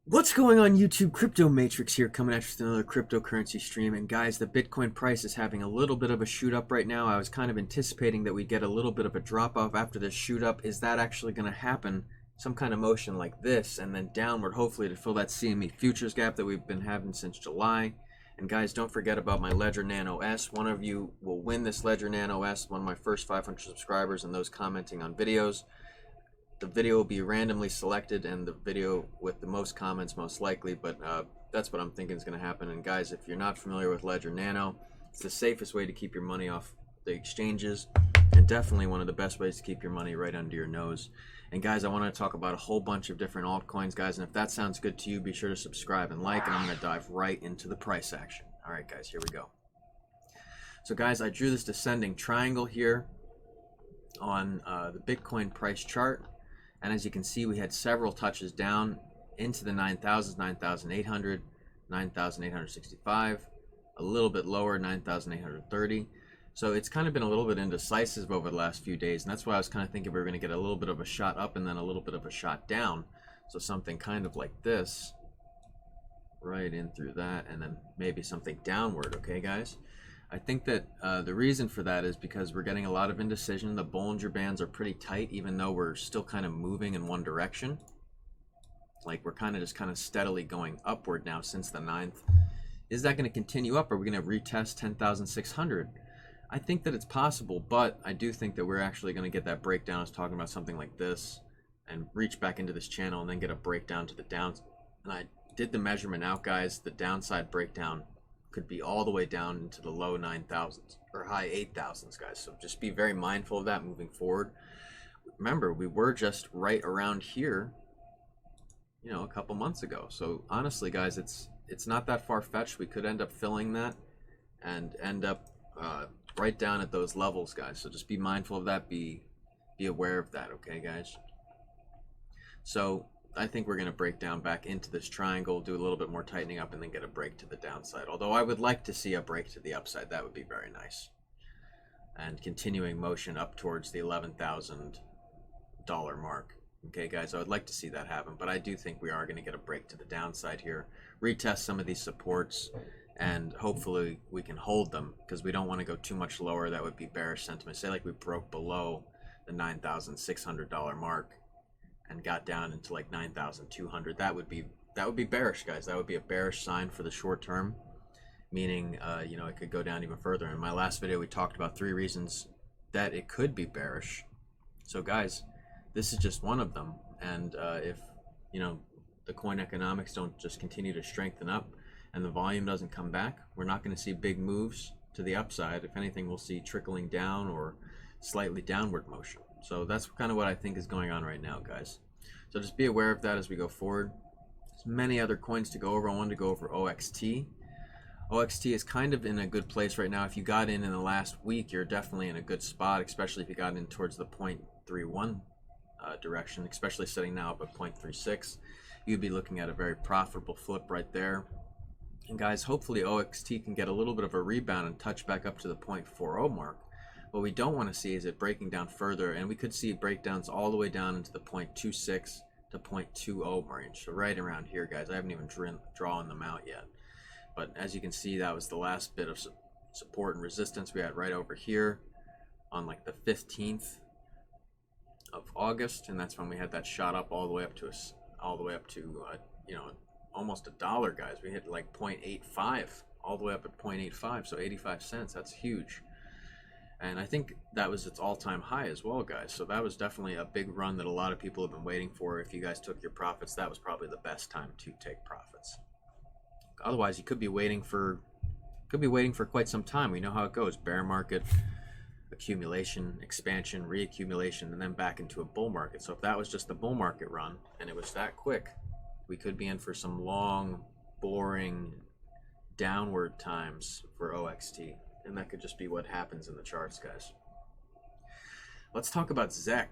What's going on YouTube? Crypto Matrix here, coming at you with another cryptocurrency stream. And guys, the Bitcoin price is having a little bit of a shoot up right now. I was kind of anticipating that we'd get a little bit of a drop off after this shoot up. Is that actually going to happen? Some kind of motion like this and then downward, hopefully to fill that CME futures gap that we've been having since July. And guys, don't forget about my Ledger Nano S. One of you will win this Ledger Nano S, one of my first 500 subscribers and those commenting on videos. The video will be randomly selected and the video with the most comments most likely, but that's what I'm thinking is going to happen. And guys, if you're not familiar with Ledger Nano, it's the safest way to keep your money off the exchanges and definitely one of the best ways to keep your money right under your nose. And guys, I want to talk about a whole bunch of different altcoins, guys, and if that sounds good to you, be sure to subscribe and like, and I'm going to dive right into the price action. All right, guys, here we go. So guys, I drew this descending triangle here on the Bitcoin price chart. And as you can see, we had several touches down into the 9,000s, 9,800, 9,865, a little bit lower, 9,830. So it's kind of been a little bit indecisive over the last few days. And that's why I was kind of thinking we were going to get a little bit of a shot up and then a little bit of a shot down. So something kind of like this, right in through that, and then maybe something downward, okay, guys? I think that the reason for that is because we're getting a lot of indecision. The Bollinger Bands are pretty tight, even though we're still kind of moving in one direction. Like we're kind of steadily going upward now since the 9th. Is that going to continue up? Are we going to retest 10,600? I think that it's possible, but I do think that we're actually going to get that breakdown. I was talking about something like this and reach back into this channel and then get a breakdown to the down. And I did the measurement out, guys. The downside breakdown could be all the way down into the low 9,000s or high 8,000s, guys. So just be very mindful of that moving forward. Remember, we were just right around here, you know, a couple months ago. So honestly, guys, it's not that far-fetched. We could end up filling that and end up right down at those levels, guys. So just be mindful of that. Be aware of that, okay, guys? So I think we're going to break down back into this triangle, do a little bit more tightening up, and then get a break to the downside. Although I would like to see a break to the upside. That would be very nice. And continuing motion up towards the $11,000 mark. Okay, guys, I would like to see that happen. But I do think we are going to get a break to the downside here. Retest some of these supports, and hopefully we can hold them, because we don't want to go too much lower. That would be bearish sentiment. Say like we broke below the $9,600 mark and got down into like 9,200, that would be bearish, guys. That would be a bearish sign for the short term, meaning you know, it could go down even further. In my last video, we talked about 3 reasons that it could be bearish. So guys, this is just one of them. And if you know, the coin economics don't just continue to strengthen up and the volume doesn't come back, we're not going to see big moves to the upside. If anything, we'll see trickling down or slightly downward motion. So that's kind of what I think is going on right now, guys. So just be aware of that as we go forward. There's many other coins to go over. I wanted to go over OXT. OXT is kind of in a good place right now. If you got in the last week, you're definitely in a good spot, especially if you got in towards the 0.31 direction, especially sitting now up at 0.36. You'd be looking at a very profitable flip right there. And guys, hopefully OXT can get a little bit of a rebound and touch back up to the 0.40 mark. What we don't want to see is it breaking down further, and we could see breakdowns all the way down into the 0.26 to 0.20 range. So right around here, guys. I haven't even drawn them out yet. But as you can see, that was the last bit of support and resistance we had right over here on like the 15th of August, and that's when we had that shot up all the way up to you know, almost $1, guys. We hit like 0.85, all the way up at 0.85, so 85 cents. That's huge. And I think that was its all-time high as well, guys. So that was definitely a big run that a lot of people have been waiting for. If you guys took your profits, that was probably the best time to take profits. Otherwise, you could be waiting for quite some time. We know how it goes: bear market, accumulation, expansion, reaccumulation, and then back into a bull market. So if that was just the bull market run and it was that quick, we could be in for some long, boring, downward times for OXT. And that could just be what happens in the charts, guys. Let's talk about ZEC.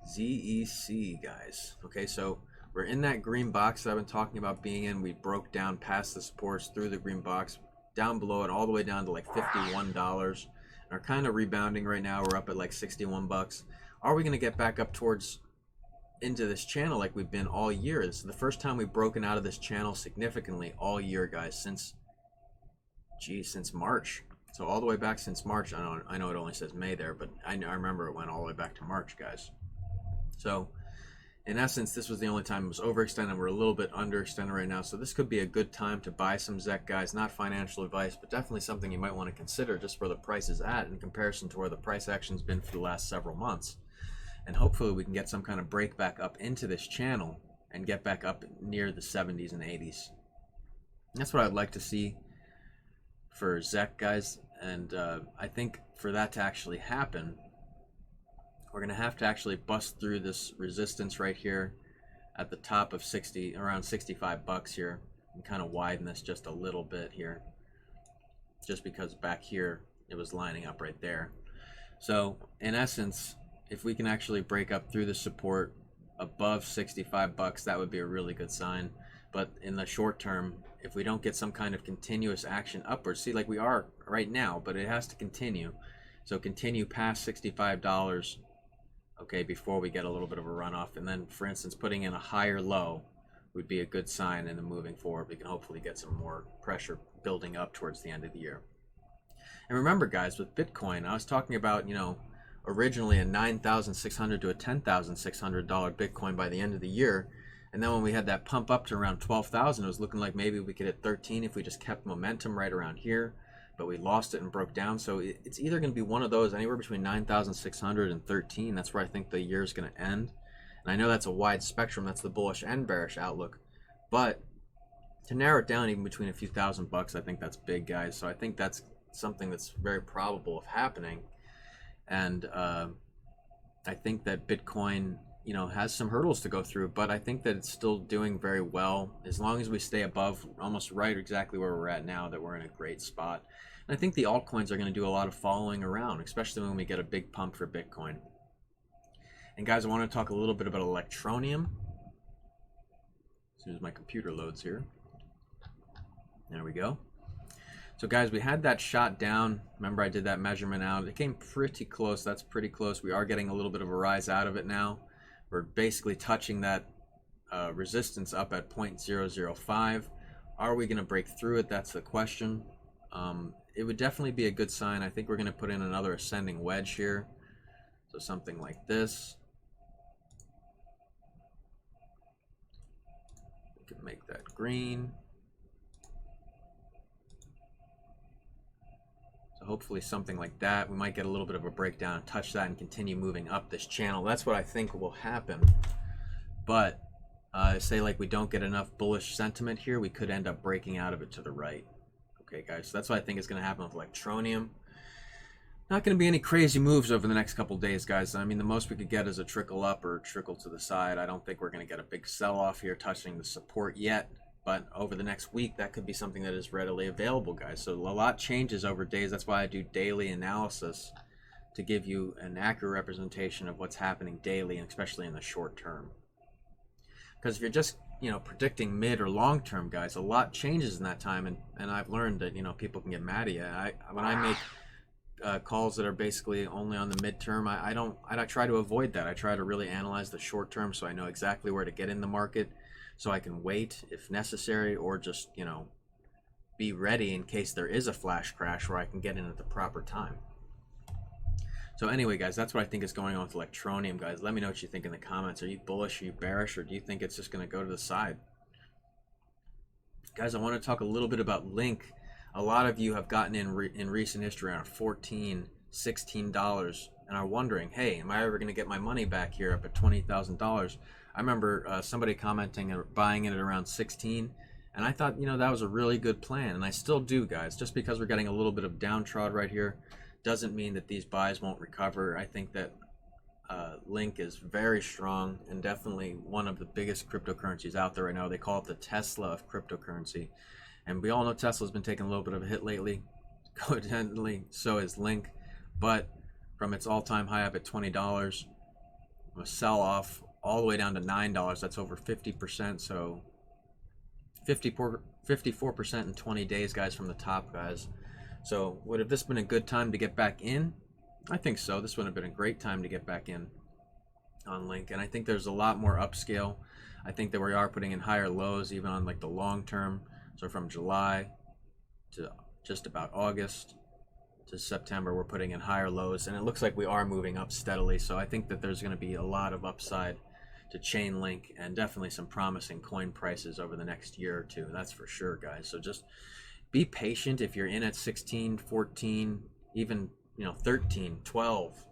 Z-E-C, guys. Okay, so we're in that green box that I've been talking about being in. We broke down past the supports, through the green box, down below it, all the way down to like $51. And are kind of rebounding right now. We're up at like 61 bucks. Are we going to get back up towards into this channel like we've been all year. This is the first time we've broken out of this channel significantly all year, guys, since March. So all the way back since March. I know it only says May there, but I remember it went all the way back to March, guys. So in essence, this was the only time it was overextended. We're a little bit underextended right now, so this could be a good time to buy some ZEC, guys. Not financial advice, but definitely something you might want to consider just where the price is at in comparison to where the price action's been for the last several months. And hopefully we can get some kind of break back up into this channel and get back up near the 70s and 80s. And that's what I'd like to see for ZEC, guys. And I think for that to actually happen, we're going to have to actually bust through this resistance right here at the top of around 65 bucks here, and kind of widen this just a little bit here, just because back here it was lining up right there. So in essence, if we can actually break up through the support above 65 bucks, that would be a really good sign. But in the short term, if we don't get some kind of continuous action upwards, see, like we are right now, but it has to continue. So continue past $65, okay, before we get a little bit of a runoff. And then, for instance, putting in a higher low would be a good sign, and then moving forward, we can hopefully get some more pressure building up towards the end of the year. And remember, guys, with Bitcoin, I was talking about, originally a $9,600 to a $10,600 Bitcoin by the end of the year. And then when we had that pump up to around 12,000, it was looking like maybe we could hit 13 if we just kept momentum right around here. But we lost it and broke down. So it's either going to be one of those, anywhere between 9,600 and 13. That's where I think the year is going to end. And I know that's a wide spectrum. That's the bullish and bearish outlook. But to narrow it down even between a few thousand bucks, I think that's big, guys. So I think that's something that's very probable of happening. And I think that Bitcoin, has some hurdles to go through, but I think that it's still doing very well. As long as we stay above almost right exactly where we're at now, that we're in a great spot. And I think the altcoins are going to do a lot of following around, especially when we get a big pump for Bitcoin. And guys, I want to talk a little bit about Electroneum. As soon as my computer loads here. There we go. So guys, we had that shot down. Remember, I did that measurement out. It came pretty close. That's pretty close. We are getting a little bit of a rise out of it now. We're basically touching that resistance up at 0.005. Are we going to break through it? That's the question. It would definitely be a good sign. I think we're going to put in another ascending wedge here. So something like this. We can make that green. Hopefully something like that. We might get a little bit of a breakdown, touch that, and continue moving up this channel. That's what I think will happen. But say like we don't get enough bullish sentiment here, we could end up breaking out of it to the right. Okay, guys, so that's what I think is going to happen with Electroneum. Not going to be any crazy moves over the next couple days, guys. I mean, the most we could get is a trickle up or a trickle to the side. I don't think we're going to get a big sell-off here touching the support yet. But over the next week, that could be something that is readily available, guys. So a lot changes over days. That's why I do daily analysis, to give you an accurate representation of what's happening daily, and especially in the short term. Because if you're just, predicting mid or long term, guys, a lot changes in that time. And I've learned that, people can get mad at you. When I make calls that are basically only on the midterm, I try to avoid that. I try to really analyze the short term, so I know exactly where to get in the market, so I can wait if necessary, or just, be ready in case there is a flash crash where I can get in at the proper time. So anyway, guys, that's what I think is going on with Electroneum, guys. Let me know what you think in the comments. Are you bullish? Are you bearish? Or do you think it's just going to go to the side? Guys, I want to talk a little bit about Link. A lot of you have gotten in recent history around $14, $16 and are wondering, hey, am I ever going to get my money back here up at $20,000? I remember somebody commenting or buying it at around 16, and I thought, that was a really good plan, and I still do, guys. Just because we're getting a little bit of downtrod right here doesn't mean that these buys won't recover. I think that Link is very strong and definitely one of the biggest cryptocurrencies out there right now. They call it the Tesla of cryptocurrency, and we all know Tesla's been taking a little bit of a hit lately. Coincidentally, so is Link, but from its all-time high up at $20, a sell-off all the way down to $9. That's over 50%. So 54% in 20 days, guys, from the top, guys. So would have this been a good time to get back in? I think so. This would have been a great time to get back in. on Link, and I think there's a lot more upscale. I think that we are putting in higher lows even on like the long term. So from July to just about August to September, we're putting in higher lows, and it looks like we are moving up steadily. So I think that there's going to be a lot of upside to Chainlink, and definitely some promising coin prices over the next year or two. That's for sure, guys. So just be patient. If you're in at 16, 14, even 13, 12,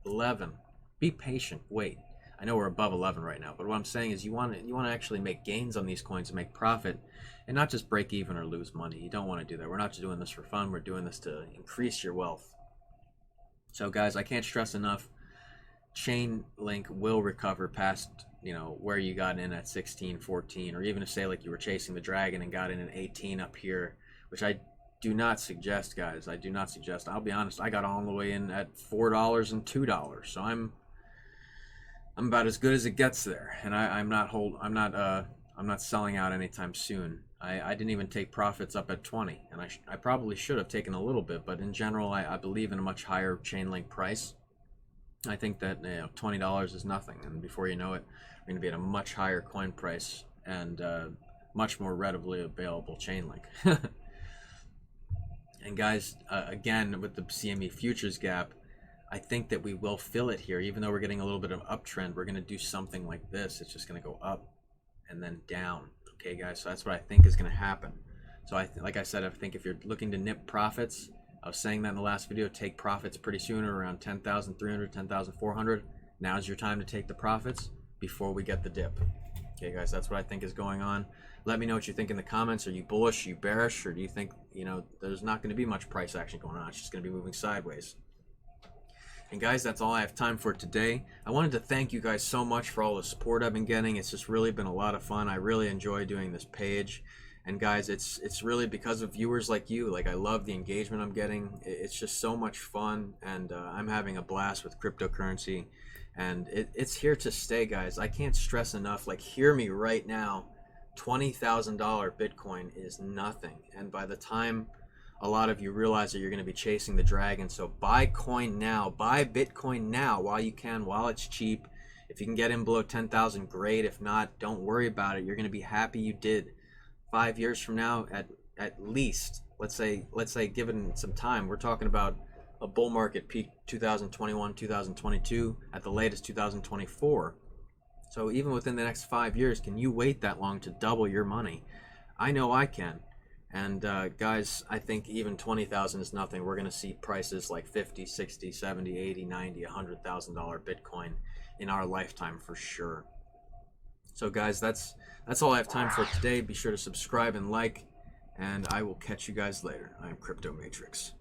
11, be patient. Wait. I know we're above 11 right now, but what I'm saying is you want to actually make gains on these coins and make profit, and not just break even or lose money. You don't want to do that. We're not just doing this for fun. We're doing this to increase your wealth. So guys, I can't stress enough, Chainlink will recover past where you got in at 16, 14, or even if, say, like you were chasing the dragon and got in at 18 up here, which I do not suggest, guys. I do not suggest. I'll be honest, I got all the way in at $4 and $2, so I'm about as good as it gets there, and I'm not selling out anytime soon. I didn't even take profits up at 20, and I probably should have taken a little bit, but in general, I believe in a much higher Chainlink price. I think that $20 is nothing, and before you know it, we're going to be at a much higher coin price and much more readily available Chainlink. And guys, again, with the CME futures gap, I think that we will fill it here. Even though we're getting a little bit of uptrend, we're going to do something like this. It's just going to go up and then down. Okay, guys, so that's what I think is going to happen. So like I said, I think if you're looking to nip profits, I was saying that in the last video, take profits pretty soon, around 10,300, 10,400. Now's your time to take the profits before we get the dip. Okay, guys, that's what I think is going on. Let me know what you think in the comments. Are you bullish, are you bearish, or do you think, there's not going to be much price action going on? It's just going to be moving sideways. And guys, that's all I have time for today. I wanted to thank you guys so much for all the support I've been getting. It's just really been a lot of fun. I really enjoy doing this page. And guys, it's really because of viewers like you. Like, I love the engagement I'm getting. It's just so much fun, and I'm having a blast with cryptocurrency. And it's here to stay, guys. I can't stress enough. Like, hear me right now. $20,000 Bitcoin is nothing. And by the time a lot of you realize that you're going to be chasing the dragon, so buy coin now, buy Bitcoin now while you can, while it's cheap. If you can get in below 10,000, great. If not, don't worry about it. You're going to be happy you did. 5 years from now, at least, let's say given some time, we're talking about a bull market peak 2021, 2022, at the latest 2024. So even within the next 5 years, can you wait that long to double your money? I know I can. And guys, I think even 20,000 is nothing. We're going to see prices like 50, 60, 70, 80, 90, $100,000 Bitcoin in our lifetime for sure. So guys, that's all I have time for today. Be sure to subscribe and like, and I will catch you guys later. I'm Crypto Matrix.